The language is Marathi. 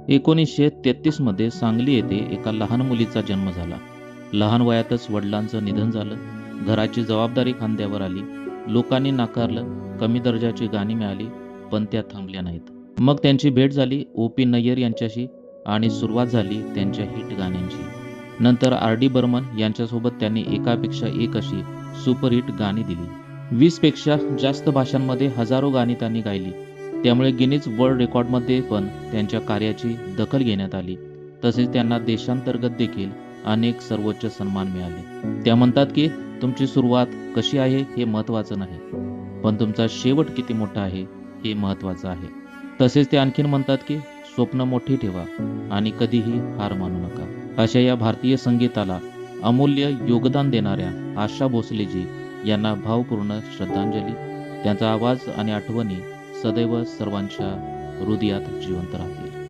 1933 मध्ये सांगली येथे एका लहान मुलीचा जन्म झाला. लहान वयातच वडिलांचं निधन झालं. घराची जबाबदारी खांद्यावर आली. लोकांनी नाकारलं. कमी दर्जाची गाणी मिळाली, पण त्या थांबल्या नाहीत. मग त्यांची भेट झाली ओ.पी. नय्यर यांच्याशी आणि सुरुवात झाली त्यांच्या हिट गाण्यांची. नंतर आर.डी. बर्मन यांच्यासोबत त्यांनी एकापेक्षा एक अशी सुपरहिट गाणी दिली. 20 पेक्षा जास्त भाषांमध्ये हजारो गाणी त्यांनी गायली. त्यामुळे गिनीज वर्ल्ड रेकॉर्डमध्ये पण त्यांच्या कार्याची दखल घेण्यात आली. तसेच त्यांना देशांतर्गत देखील अनेक सर्वोच्च सन्मान मिळाले. त्या म्हणतात की तुमची सुरुवात कशी आहे हे महत्त्वाचं नाही, पण तुमचा शेवट किती मोठा आहे हे महत्त्वाचं आहे. तसेच ते आणखीन म्हणतात की स्वप्न मोठी ठेवा आणि कधीही हार मानू नका. अशा या भारतीय संगीताला अमूल्य योगदान देणाऱ्या आशा भोसलेजी यांना भावपूर्ण श्रद्धांजली. त्यांचा आवाज आणि आठवणी सदैव सर्वांच्या हृदयात जिवंत राहतील.